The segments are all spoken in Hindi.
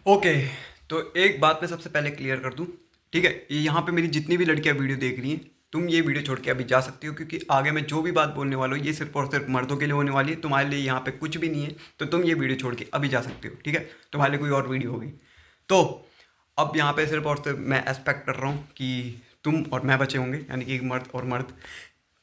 ओके। तो एक बात मैं सबसे पहले क्लियर कर दूं। ठीक है, ये यहाँ पे मेरी जितनी भी लड़कियां वीडियो देख रही हैं, तुम ये वीडियो छोड़ के अभी जा सकती हो, क्योंकि आगे मैं जो भी बात बोलने वाला हूँ ये सिर्फ और सिर्फ मर्दों के लिए होने वाली है। तुम्हारे लिए यहाँ पे कुछ भी नहीं है, तो तुम ये वीडियो छोड़ के अभी जा सकते हो। ठीक है, तुम्हारे लिए कोई और वीडियो होगी। तो अब यहाँ पे सिर्फ और सिर्फ मैं एक्सपेक्ट कर रहा हूँ कि तुम और मैं बचे होंगे, यानी कि एक मर्द और मर्द,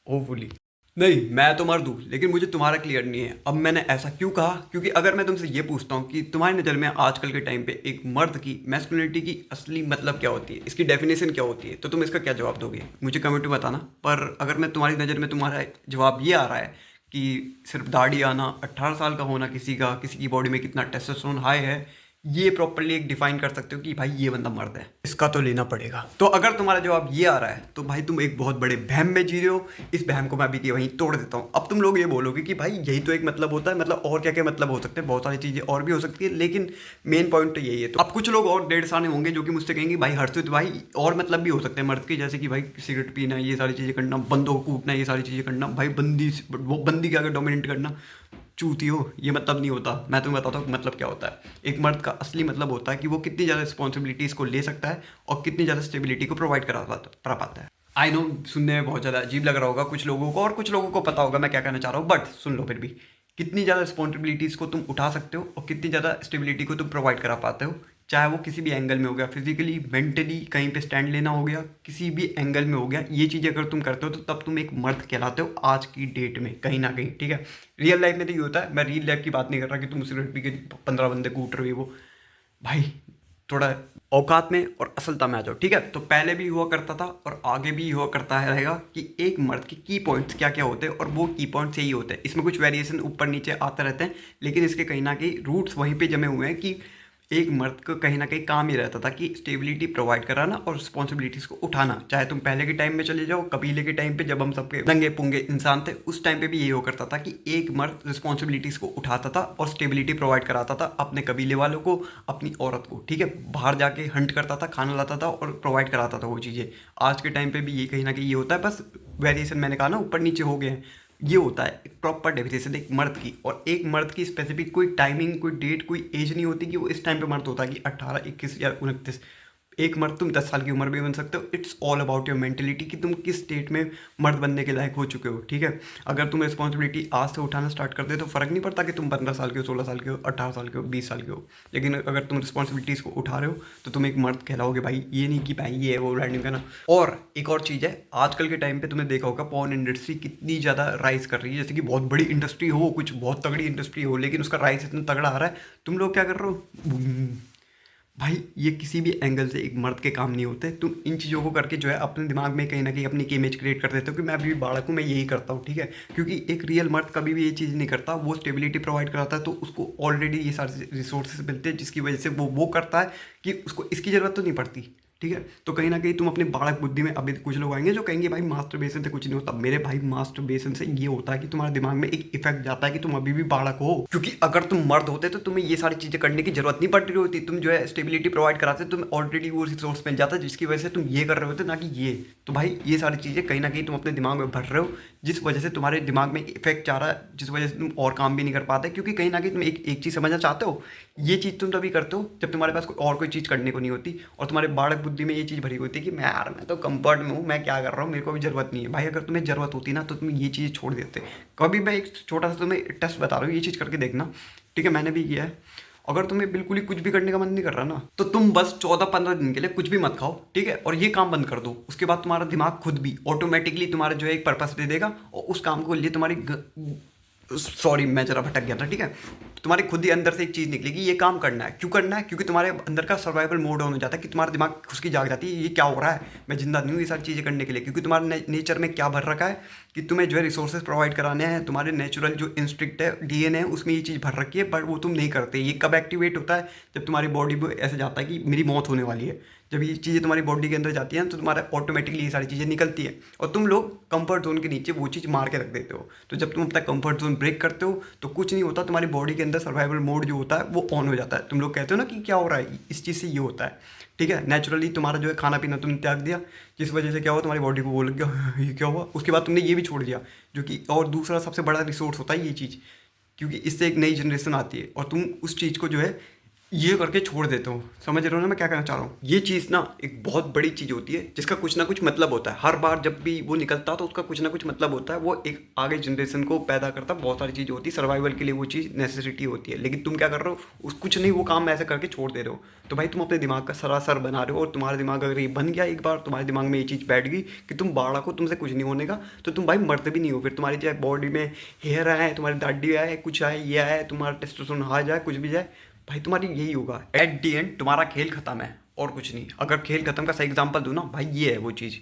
होपफुली। नहीं, मैं तो मर्द हूँ, लेकिन मुझे तुम्हारा क्लियर नहीं है। अब मैंने ऐसा क्यों कहा, क्योंकि अगर मैं तुमसे ये पूछता हूँ कि तुम्हारी नज़र में आजकल के टाइम पे एक मर्द की मैस्कुलिनिटी की असली मतलब क्या होती है, इसकी डेफिनेशन क्या होती है, तो तुम इसका क्या जवाब दोगे मुझे कमेंट में बताना। पर अगर मैं तुम्हारी नज़र में तुम्हारा जवाब ये आ रहा है कि सिर्फ दाढ़ी आना, 18 साल का होना, किसी का किसी की बॉडी में कितना टेस्टोस्टेरोन हाई है, ये प्रॉपरली एक डिफाइन कर सकते हो कि भाई ये बंदा मर्द है, इसका तो लेना पड़ेगा। तो अगर तुम्हारा जवाब ये आ रहा है तो भाई तुम एक बहुत बड़े वहम में जी रहे हो। इस वहम को मैं अभी के वहीं तोड़ देता हूँ। अब तुम लोग ये बोलोगे कि भाई यही तो एक मतलब होता है, मतलब और क्या क्या मतलब हो सकते हैं, बहुत सारी चीज़ें और भी हो सकती है, लेकिन मेन पॉइंट तो यही है। तो अब कुछ लोग और डेढ़ साने होंगे जो कि मुझसे कहेंगे भाई हर्षित भाई और मतलब भी हो सकते हैं मर्द के, जैसे कि भाई सिगरेट पीना, ये सारी चीज़ें करना, बंदों को कूटना, ये सारी चीज़ें करना, भाई बंदी वो बंदी के आगे डोमिनेट करना। चूती हो, ये मतलब नहीं होता। मैं तुम्हें बताता हूँ मतलब क्या होता है। एक मर्द का असली मतलब होता है कि वो कितनी ज़्यादा रिस्पॉन्सिबिलिटीज़ को ले सकता है और कितनी ज़्यादा स्टेबिलिटी को प्रोवाइड करा पाता है। आई नो, सुनने में बहुत ज़्यादा अजीब लग रहा होगा कुछ लोगों को, और कुछ लोगों को पता होगा मैं क्या कहना चाह रहा हूँ, बट सुन लो फिर भी। कितनी ज़्यादा रिस्पॉन्सिबिलिटीज़ को तुम उठा सकते हो और कितनी ज़्यादा स्टेबिलिटी को तुम प्रोवाइड करा पाते हो, चाहे वो किसी भी एंगल में हो गया, फिजिकली, मेंटली, कहीं पे स्टैंड लेना हो गया, किसी भी एंगल में हो गया। ये चीज़ें अगर तुम करते हो तो तब तुम एक मर्द कहलाते हो आज की डेट में, कहीं ना कहीं। ठीक है, रियल लाइफ में तो ये होता है। मैं रियल लाइफ की बात नहीं कर रहा कि तुम सिगरेट पी के 15 बंदे कूट रहे हो। वो भाई थोड़ा औकात में और असलता में आ जाओ। ठीक है, तो पहले भी हुआ करता था और आगे भी हुआ करता है रहेगा कि एक मर्द के की पॉइंट्स क्या क्या होते हैं, और वो की पॉइंट्स यही होते हैं। इसमें कुछ वेरिएशन ऊपर नीचे आते रहते हैं, लेकिन इसके कहीं ना कहीं रूट्स वहीं पे जमे हुए हैं कि एक मर्द को कहीं ना कहीं काम ही रहता था कि स्टेबिलिटी प्रोवाइड कराना और रिस्पॉन्सिबिलिटीज़ को उठाना। चाहे तुम पहले के टाइम में चले जाओ, कबीले के टाइम पे जब हम सबके नंगे पुंगे इंसान थे, उस टाइम पे भी यही हो करता था कि एक मर्द रिस्पॉन्सिबिलिटीज़ को उठाता था और स्टेबिलिटी प्रोवाइड कराता था अपने कबीले वालों को, अपनी औरत को। ठीक है, बाहर जाके हंट करता था, खाना लाता था और प्रोवाइड कराता था वो चीज़ें। आज के टाइम पे भी ये कहीं ना कहीं ये होता है, बस वेरिएशन मैंने कहा ना ऊपर नीचे हो गए हैं। ये होता है एक प्रॉपर डेफिनेशन एक मर्द की, और एक मर्द की स्पेसिफिक कोई टाइमिंग, कोई डेट, कोई एज नहीं होती कि वो इस टाइम पे मर्द होता है कि 18, 21 या 29। एक मर्द तुम 10 साल की उम्र में बन सकते हो। It's all about your mentality कि तुम किस स्टेट में मर्द बनने के लायक हो चुके हो। ठीक है, अगर तुम रिस्पॉन्सिबिलिटी आज से उठाना स्टार्ट कर दे तो फ़र्क नहीं पड़ता कि तुम 15 साल के हो, 16 साल के हो, 18 साल के हो, 20 साल के हो। लेकिन अगर तुम रिस्पॉन्सिबिलिटीज़ को उठा रहे हो तो तुम एक मर्द कहलाओगे भाई। ये नहीं कि भाई ये है वो लैंडिंग करना। और एक और चीज़ है, आजकल के टाइम पे तुमने देखा होगा पॉर्न इंडस्ट्री कितनी ज़्यादा राइज कर रही है। जैसे कि बहुत बड़ी इंडस्ट्री हो, कुछ बहुत तगड़ी इंडस्ट्री हो, लेकिन उसका राइज इतना तगड़ा आ रहा है, तुम लोग क्या कर रहे हो भाई। ये किसी भी एंगल से एक मर्द के काम नहीं होते। तुम इन चीज़ों को करके जो है अपने दिमाग में कहीं ना कहीं अपनी एक इमेज क्रिएट कर देते हो कि मैं अभी भी बालक हूँ, मैं यही करता हूँ। ठीक है, क्योंकि एक रियल मर्द कभी भी ये चीज़ नहीं करता। वो स्टेबिलिटी प्रोवाइड कराता है तो उसको ऑलरेडी ये सारे रिसोर्सेज मिलते हैं, जिसकी वजह से वो करता है कि उसको इसकी ज़रूरत तो नहीं पड़ती। ठीक है, तो कहीं ना कहीं तुम अपने बालक बुद्धि में, अभी कुछ लोग आएंगे जो कहेंगे भाई मास्टरबेशन से कुछ नहीं होता। मेरे भाई मास्टरबेशन से ये होता है कि तुम्हारे दिमाग में एक इफेक्ट जाता है कि तुम अभी भी बालक हो। क्योंकि अगर तुम मर्द होते तो तुम्हें ये सारी चीजें करने की जरूरत नहीं पड़ रही होती। तुम जो है स्टेबिलिटी प्रोवाइड कराते, तुम ऑलरेडी वो रिसोर्स मिल जाता जिसकी वजह से तुम ये कर रहे होते, ना कि ये। तो भाई ये सारी चीजें कहीं ना कहीं तुम अपने दिमाग में भर रहे हो, जिस वजह से तुम्हारे दिमाग में इफेक्ट जा रहा है, जिस वजह से तुम और काम भी नहीं कर पाते। क्योंकि कहीं ना कहीं तुम एक चीज़ समझना चाहते हो, ये चीज़ तुम तभी करते हो जब तुम्हारे पास कोई चीज़ करने को नहीं होती, और तुम्हारे बालक बुद्धि में ये चीज़ भरी होती है कि मैं यार मैं तो कंफर्ट में हूँ, मैं क्या कर रहा हूँ, मेरे को भी ज़रूरत नहीं है। भाई अगर तुम्हें ज़रूरत होती ना तो तुम ये चीज़ छोड़ देते। कभी मैं एक छोटा सा तुम्हें टेस्ट बता रहा हूँ, ये चीज़ करके देखना। ठीक है, मैंने भी किया है। अगर तुम्हें बिल्कुल ही कुछ भी करने का मन नहीं कर रहा ना, तो तुम बस 14-15 दिन के लिए कुछ भी मत खाओ। ठीक है, और ये काम बंद कर दो। उसके बाद तुम्हारा दिमाग खुद भी ऑटोमेटिकली तुम्हारा जो है एक पर्पस दे देगा, और उस काम को लिए तुम्हारी सॉरी मैं जरा भटक गया था। ठीक है, तुम्हारे खुद ही अंदर से एक चीज़ निकलेगी, ये काम करना है। क्यों करना है? क्योंकि तुम्हारे अंदर का सर्वाइवल मोड ऑन हो जाता है कि तुम्हारा दिमाग खुद जाग जाती है, ये क्या हो रहा है, मैं जिंदा नहीं हूँ ये सारी चीज़ें करने के लिए। क्योंकि तुम्हारे नेचर में क्या भर रखा है कि तुम्हें जो है रिसोर्सेज प्रोवाइड कराने हैं। तुम्हारे नेचुरल जो इंस्टिंक्ट है, डीएनए है, उसमें ये चीज़ भर रखी है, बट वो तुम नहीं करते। ये कब एक्टिवेट होता है? जब तुम्हारी बॉडी में ऐसे जाता है कि मेरी मौत होने वाली है। जब ये चीज़ें तुम्हारी बॉडी के अंदर जाती हैं तो तुम्हारा ऑटोमेटिकली ये सारी चीज़ें निकलती हैं, और तुम लोग कंफर्ट जोन के नीचे वो चीज़ मार के रख देते हो। तो जब तुम अपना कंफर्ट जोन ब्रेक करते हो तो कुछ नहीं होता, तुम्हारी बॉडी के अंदर सर्वाइवल मोड जो होता है वो ऑन हो जाता है। तुम लोग कहते हो ना कि क्या हो रहा है, इस चीज़ से ये होता है। ठीक है, नेचुरली तुम्हारा जो है खाना पीना तुमने त्याग दिया, जिस वजह से क्या हुआ, तुम्हारी बॉडी को वो लग गया ये क्या हुआ। उसके बाद तुमने ये भी छोड़ दिया, जो कि और दूसरा सबसे बड़ा रिसोर्स होता है ये चीज़, क्योंकि इससे एक नई जनरेशन आती है और तुम उस चीज़ को जो है ये करके छोड़ देता हूँ। समझ रहे हो ना मैं क्या कहना चाह रहा हूँ? ये चीज़ ना एक बहुत बड़ी चीज़ होती है जिसका कुछ ना कुछ मतलब होता है। हर बार जब भी वो निकलता है तो उसका कुछ ना कुछ मतलब होता है। वो एक आगे जनरेशन को पैदा करता है। बहुत सारी चीज़ें होती है, सर्वाइवल के लिए वो चीज़ नेसेसिटी होती है। लेकिन तुम क्या कर रहे हो, उस कुछ नहीं, वो काम ऐसे करके छोड़ दे रहे हो। तो भाई तुम अपने दिमाग का सरासर बना रहे हो, और तुम्हारा दिमाग अगर ये बन गया एक बार, तुम्हारे दिमाग में ये चीज़ बैठ गई कि तुम बाड़ा को, तुमसे कुछ नहीं होने का, तो तुम भाई मरते भी नहीं हो। फिर तुम्हारी चाहे बॉडी में हेयर आए, तुम्हारी दाढ़ी आए, कुछ आए, ये आए, तुम्हारा टेस्टोस्टेरोन आ जाए, कुछ भी जाए, भाई तुम्हारी यही होगा। एट दी एंड तुम्हारा खेल खत्म है और कुछ नहीं। अगर खेल खत्म का सही एग्जांपल दूँ ना भाई, ये है वो चीज़।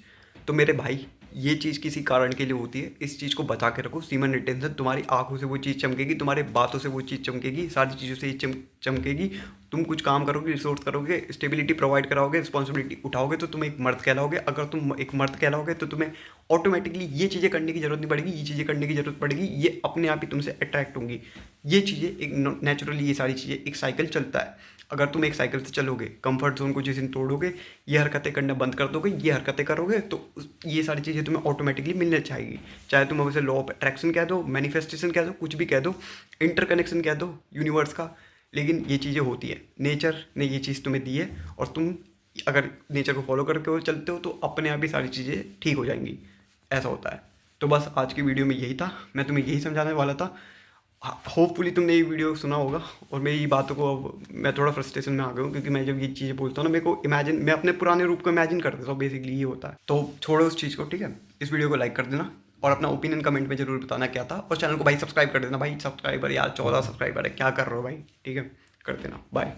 तो मेरे भाई ये चीज़ किसी कारण के लिए होती है, इस चीज़ को बचा के रखो। सीमन रिटेंशन, तुम्हारी आंखों से वो चीज़ चमकेगी, तुम्हारे बातों से वो चीज़ चमकेगी, सारी चीज़ों से ये चमकेगी। तुम कुछ काम करोगे, रिसोर्स करोगे, स्टेबिलिटी प्रोवाइड कराओगे, रिस्पॉन्सिबिलिटी उठाओगे, तो तुम एक मर्द कहलाओगे। अगर तुम एक मर्द कहलाओगे तो तुम्हें ऑटोमेटिकली ये चीज़ें करने की जरूरत नहीं पड़ेगी, ये चीज़ें करने की जरूरत पड़ेगी, ये अपने आप ही तुमसे अट्रैक्ट होंगी। ये चीज़ें एक नेचुरली, ये सारी चीज़ें एक साइकिल चलता है। अगर तुम एक साइकिल से चलोगे, कंफर्ट जोन को जिस दिन तोड़ोगे, ये हरकतें करना बंद कर दोगे, ये हरकतें करोगे, तो ये सारी चीज़ें तुम्हें ऑटोमेटिकली मिलने चाहिए। चाहे तुम अब इसे लॉ ऑफ अट्रैक्शन कह दो, मैनिफेस्टेशन कह दो, कुछ भी कह दो, इंटरकनेक्शन कह दो यूनिवर्स का, लेकिन ये चीज़ें होती है। नेचर ने ये चीज़ तुम्हें दी है, और तुम अगर नेचर को फॉलो करके वो चलते हो तो अपने आप ही सारी चीज़ें ठीक हो जाएंगी। ऐसा होता है। तो बस आज की वीडियो में यही था, मैं तुम्हें यही समझाने वाला था। होपफुली तुमने ये वीडियो सुना होगा, और मेरी बातों को अब मैं थोड़ा फ्रस्ट्रेशन में आ गया हूँ, क्योंकि मैं जब ये चीज़ें बोलता हूँ ना, मेरे को इमेजिन, मैं अपने पुराने रूप को इमेजिन कर देता हूँ। बेसिकली ये होता है। तो छोड़ो उस चीज़ को, ठीक है। इस वीडियो को लाइक कर देना, और अपना ओपिनियन कमेंट में जरूर बताना क्या था, और चैनल को भाई सब्सक्राइब कर देना। भाई सब्सक्राइबर यार 14 सब्सक्राइबर है, क्या कर रहे हो भाई, ठीक है, कर देना। बाय।